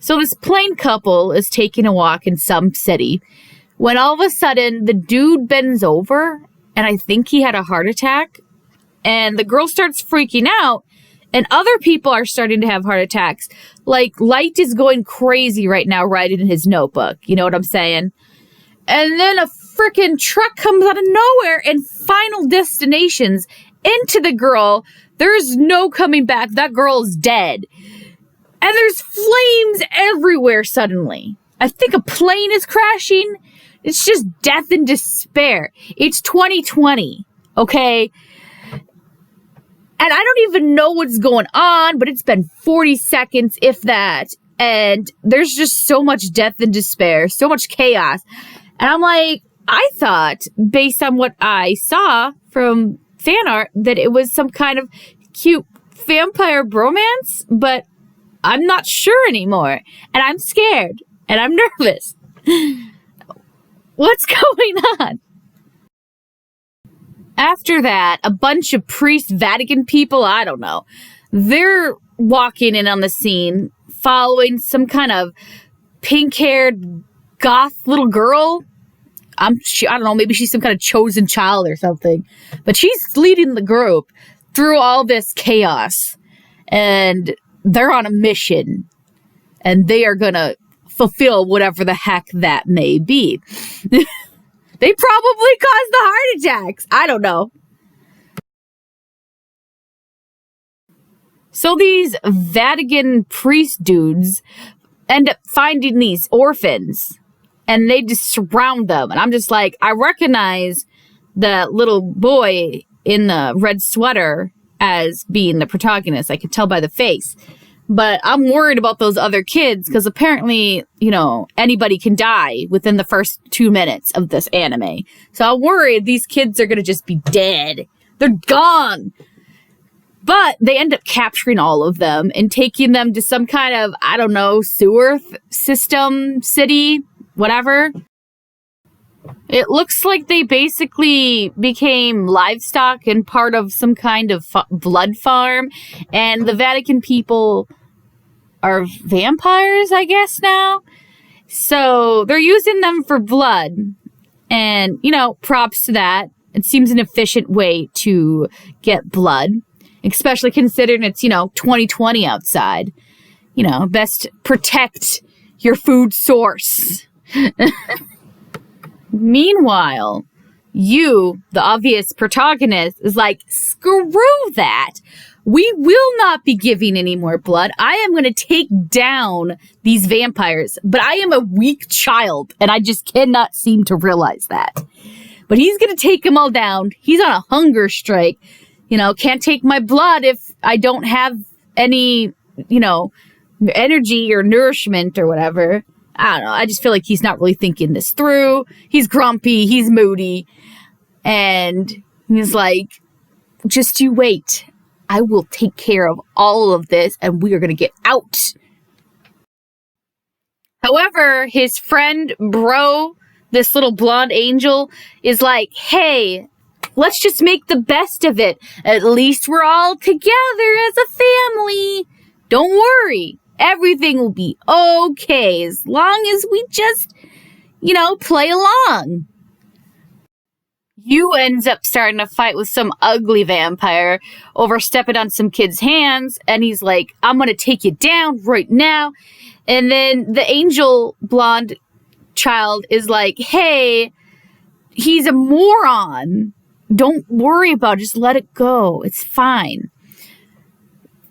So this plain couple is taking a walk in some city when all of a sudden the dude bends over and I think he had a heart attack, and the girl starts freaking out and other people are starting to have heart attacks. Like Light is going crazy right now writing in his notebook. You know what I'm saying? And then a freaking truck comes out of nowhere and Final Destinations into the girl. There's no coming back. That girl is dead. And there's flames everywhere suddenly. I think a plane is crashing. It's just death and despair. It's 2020, okay? And I don't even know what's going on, but it's been 40 seconds, if that. And there's just so much death and despair, so much chaos. And I'm like, I thought, based on what I saw from fan art, that it was some kind of cute vampire bromance, but I'm not sure anymore. And I'm scared. And I'm nervous. What's going on? After that, a bunch of priest Vatican people, I don't know, they're walking in on the scene, following some kind of pink-haired goth little girl. I don't know, maybe she's some kind of chosen child or something. But she's leading the group through all this chaos. And they're on a mission. And they are going to fulfill whatever the heck that may be. They probably caused the heart attacks. I don't know. So these Vatican priest dudes end up finding these orphans. And they just surround them. And I'm just like, I recognize the little boy in the red sweater as being the protagonist. I can tell by the face. But I'm worried about those other kids because apparently, you know, anybody can die within the first 2 minutes of this anime. So I'm worried these kids are going to just be dead. They're gone. But they end up capturing all of them and taking them to some kind of, I don't know, sewer system, city, whatever. It looks like they basically became livestock and part of some kind of blood farm. And the Vatican people are vampires, I guess, now. So they're using them for blood. And, you know, props to that. It seems an efficient way to get blood. Especially considering it's, you know, 2020 outside. You know, best protect your food source. Meanwhile, you, the obvious protagonist, is like, screw that. We will not be giving any more blood. I am going to take down these vampires, but I am a weak child, and I just cannot seem to realize that. But he's going to take them all down. He's on a hunger strike. You know, can't take my blood if I don't have any, you know, energy or nourishment or whatever. I don't know. I just feel like he's not really thinking this through. He's grumpy. He's moody. And he's like, just you wait. I will take care of all of this and we are going to get out. However, his friend, bro, this little blonde angel, is like, hey, let's just make the best of it. At least we're all together as a family. Don't worry. Everything will be okay as long as we just, you know, play along. You ends up starting a fight with some ugly vampire over stepping on some kid's hands. And he's like, I'm going to take you down right now. And then the angel blonde child is like, hey, he's a moron. Don't worry about it. Just let it go. It's fine.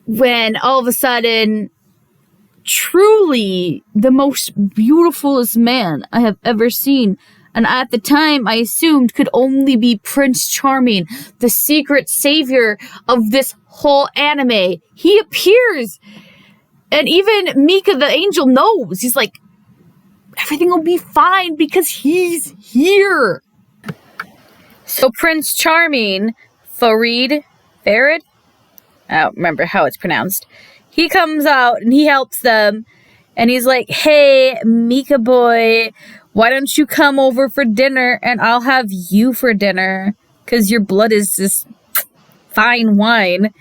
When all of a sudden, truly the most beautifulest man I have ever seen, and at the time I assumed could only be Prince Charming, the secret savior of this whole anime. He appears, and even Mika the angel knows. He's like, everything will be fine because he's here. So Prince Charming, Farid, I don't remember how it's pronounced. He comes out and he helps them. And he's like, hey, Mika boy, why don't you come over for dinner and I'll have you for dinner? Because your blood is just fine wine.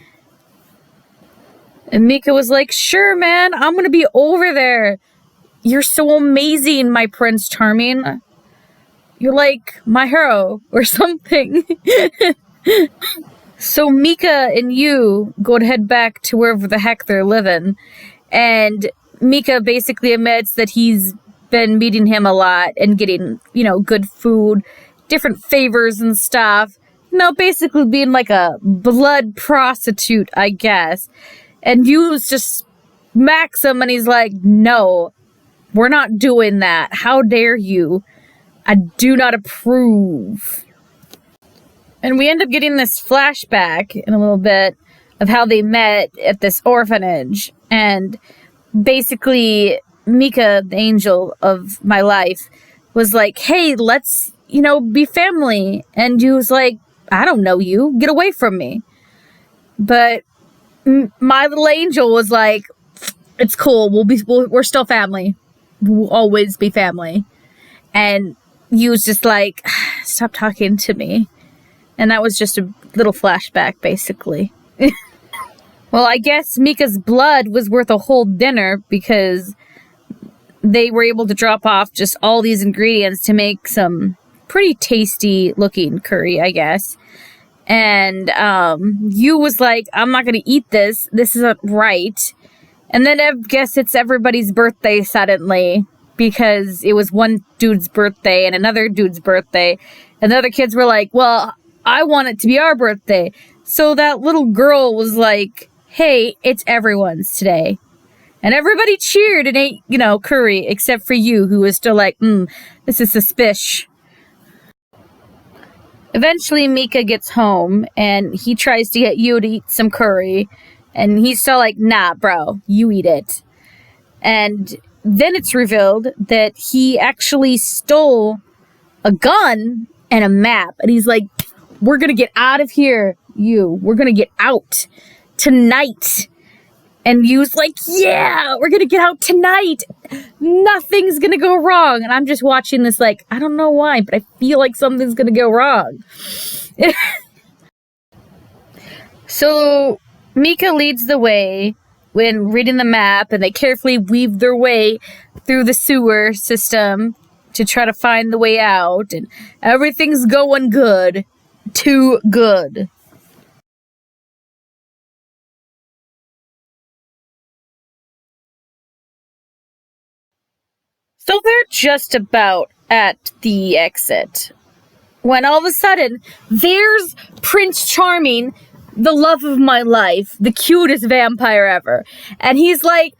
And Mika was like, sure, man, I'm gonna be over there. You're so amazing, my Prince Charming. You're like my hero or something. So Mika and you go to head back to wherever the heck they're living. And Mika basically admits that he's been meeting him a lot and getting, good food, different favors and stuff. Basically being like a blood prostitute, I guess. And you just smacks him and he's like, no, we're not doing that. How dare you? I do not approve. And we end up getting this flashback in a little bit of how they met at this orphanage. And basically, Mika, the angel of my life, was like, hey, let's, be family. And you was like, I don't know you. Get away from me. But my little angel was like, it's cool. We're still family. We'll always be family. And you was just like, stop talking to me. And that was just a little flashback, basically. Well, I guess Mika's blood was worth a whole dinner because they were able to drop off just all these ingredients to make some pretty tasty looking curry, I guess. And you was like, I'm not going to eat this. This isn't right. And then I guess it's everybody's birthday suddenly because it was one dude's birthday and another dude's birthday. And the other kids were like, well, I want it to be our birthday. So that little girl was like, hey, it's everyone's today. And everybody cheered and ate, curry, except for you, who was still like, this is suspicious. Eventually, Mika gets home, and he tries to get you to eat some curry. And he's still like, nah, bro, you eat it. And then it's revealed that he actually stole a gun and a map. And he's like, we're going to get out of here, you. We're going to get out tonight. And you's like, yeah, we're going to get out tonight. Nothing's going to go wrong. And I'm just watching this like, I don't know why, but I feel like something's going to go wrong. So Mika leads the way when reading the map, and they carefully weave their way through the sewer system to try to find the way out. And everything's going good. Too good. So they're just about at the exit when all of a sudden there's Prince Charming, the love of my life, the cutest vampire ever. And he's like,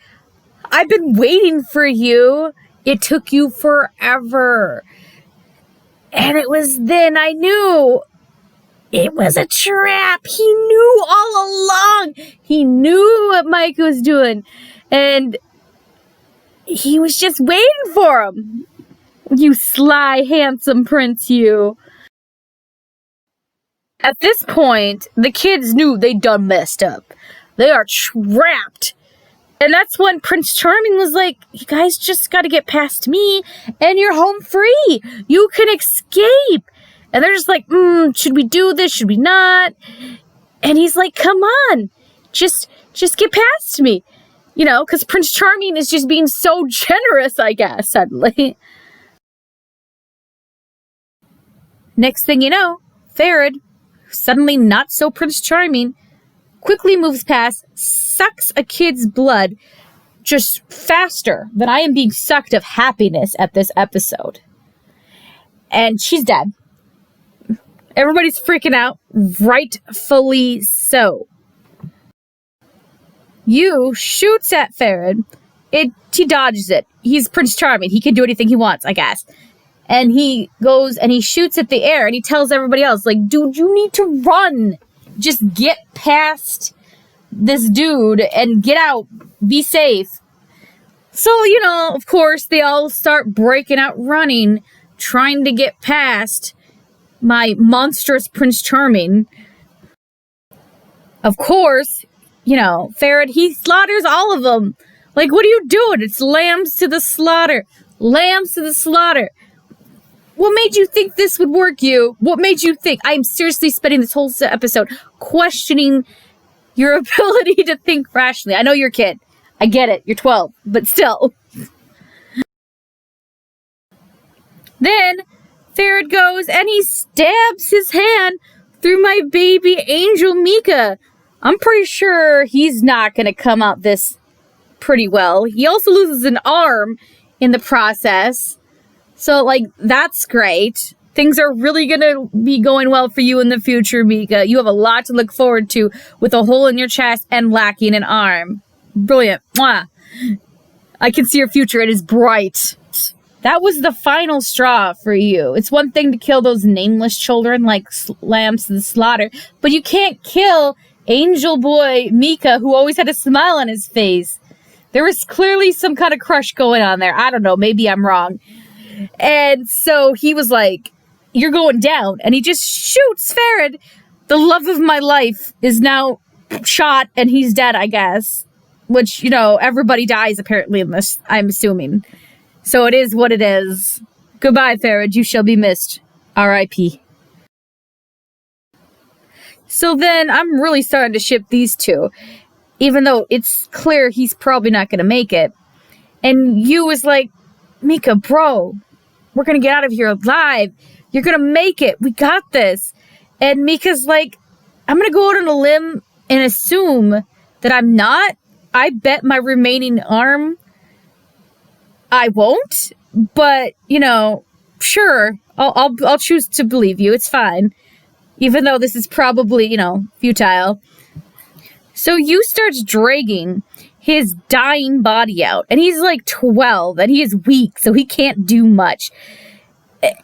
I've been waiting for you. It took you forever. And it was then I knew it was a trap. He knew all along. He knew what Mike was doing. And he was just waiting for him. You sly, handsome prince, you. At this point, the kids knew they done messed up. They are trapped. And that's when Prince Charming was like, you guys just got to get past me and you're home free. You can escape. And they're just like, should we do this? Should we not? And he's like, come on. Just get past me. Because Prince Charming is just being so generous, I guess, suddenly. Next thing you know, Farad, suddenly not so Prince Charming, quickly moves past, sucks a kid's blood just faster than I am being sucked of happiness at this episode. And she's dead. Everybody's freaking out, rightfully so. You shoots at Farad. He dodges it. He's Prince Charming. He can do anything he wants, I guess. And he goes and he shoots at the air and he tells everybody else, like, dude, you need to run. Just get past this dude and get out. Be safe. So, of course, they all start breaking out running, trying to get past my monstrous Prince Charming. Of course, Farad, he slaughters all of them. Like, what are you doing? It's lambs to the slaughter. Lambs to the slaughter. What made you think this would work, you? What made you think? I'm seriously spending this whole episode questioning your ability to think rationally. I know you're a kid. I get it. You're 12, but still. Then Farad goes and he stabs his hand through my baby angel Mika. I'm pretty sure he's not going to come out this pretty well. He also loses an arm in the process. So, like, that's great. Things are really going to be going well for you in the future, Mika. You have a lot to look forward to with a hole in your chest and lacking an arm. Brilliant. Mwah. I can see your future. It is bright. That was the final straw for you. It's one thing to kill those nameless children like lambs to the slaughter, but you can't kill angel boy Mika, who always had a smile on his face. There was clearly some kind of crush going on there. I don't know. Maybe I'm wrong. And so he was like, you're going down. And he just shoots Farad. The love of my life is now shot and he's dead, I guess. Which, you know, everybody dies apparently in this, I'm assuming. So it is what it is. Goodbye, Farad. You shall be missed. R.I.P. So then I'm really starting to ship these two. Even though it's clear he's probably not going to make it. And you was like, Mika, bro, we're going to get out of here alive. You're going to make it. We got this. And Mika's like, I'm going to go out on a limb and assume that I'm not. I bet my remaining arm I won't. But, you know, sure, I'll choose to believe you. It's fine. Even though this is probably, you know, futile. So you starts dragging his dying body out. And he's like 12 and he is weak, so he can't do much.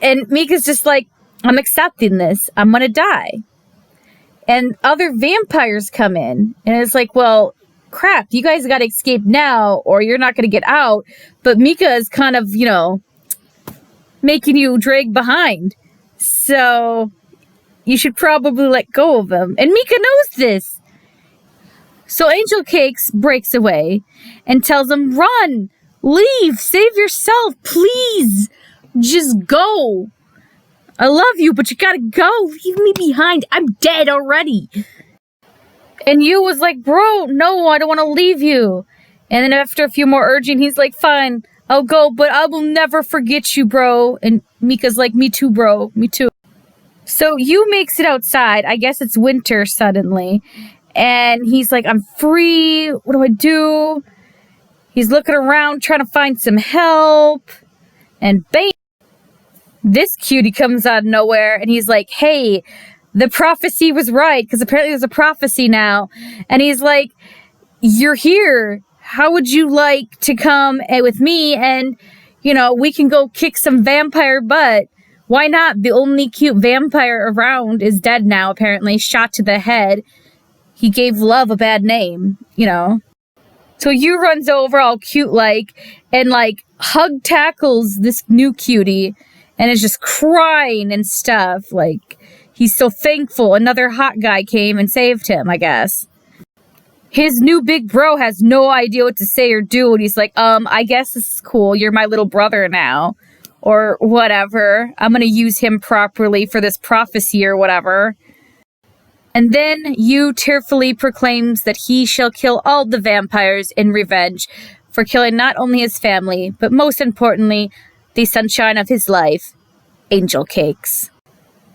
And Mika's just like, I'm accepting this. I'm going to die. And other vampires come in. And it's like, well, crap, you guys got to escape now or you're not going to get out. But Mika is kind of, you know, making you drag behind. So you should probably let go of him. And Mika knows this. So Angel Cakes breaks away and tells him, run, leave, save yourself, please. Just go. I love you, but you gotta go. Leave me behind. I'm dead already. And you was like, bro, no, I don't want to leave you. And then after a few more urging, he's like, fine, I'll go, but I will never forget you, bro. And Mika's like, me too, bro. Me too. So you makes it outside. I guess it's winter suddenly. And he's like, I'm free. What do I do? He's looking around, trying to find some help. And bang. This cutie comes out of nowhere. And he's like, hey, the prophecy was right. Because apparently there's a prophecy now. And he's like, you're here. How would you like to come with me? And, you know, we can go kick some vampire butt. Why not? The only cute vampire around is dead now, apparently. Shot to the head. He gave love a bad name, you know. So you runs over all cute like and like hug tackles this new cutie and is just crying and stuff. Like he's so thankful another hot guy came and saved him, I guess. His new big bro has no idea what to say or do. And he's like, I guess this is cool. You're my little brother now. Or whatever. I'm going to use him properly for this prophecy or whatever. And then Yu tearfully proclaims that he shall kill all the vampires in revenge for killing not only his family, but most importantly, the sunshine of his life, Angel Cakes.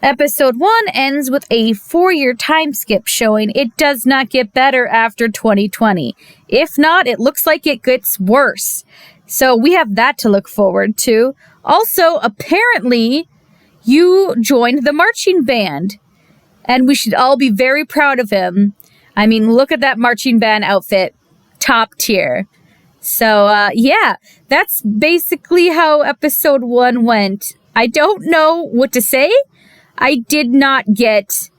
Episode 1 ends with a 4-year time skip showing it does not get better after 2020. If not, it looks like it gets worse. So we have that to look forward to. Also, apparently, Yu joined the marching band. And we should all be very proud of him. I mean, look at that marching band outfit. Top tier. So, yeah, that's basically how episode 1 went. I don't know what to say. I did not get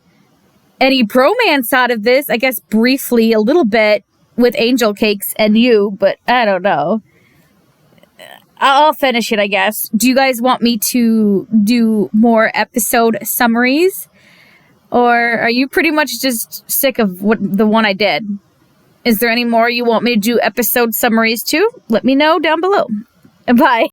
any bromance out of this. I guess briefly, a little bit with Angel Cakes and Yu, but I don't know. I'll finish it, I guess. Do you guys want me to do more episode summaries? Or are you pretty much just sick of the one I did? Is there any more you want me to do episode summaries to? Let me know down below. Bye.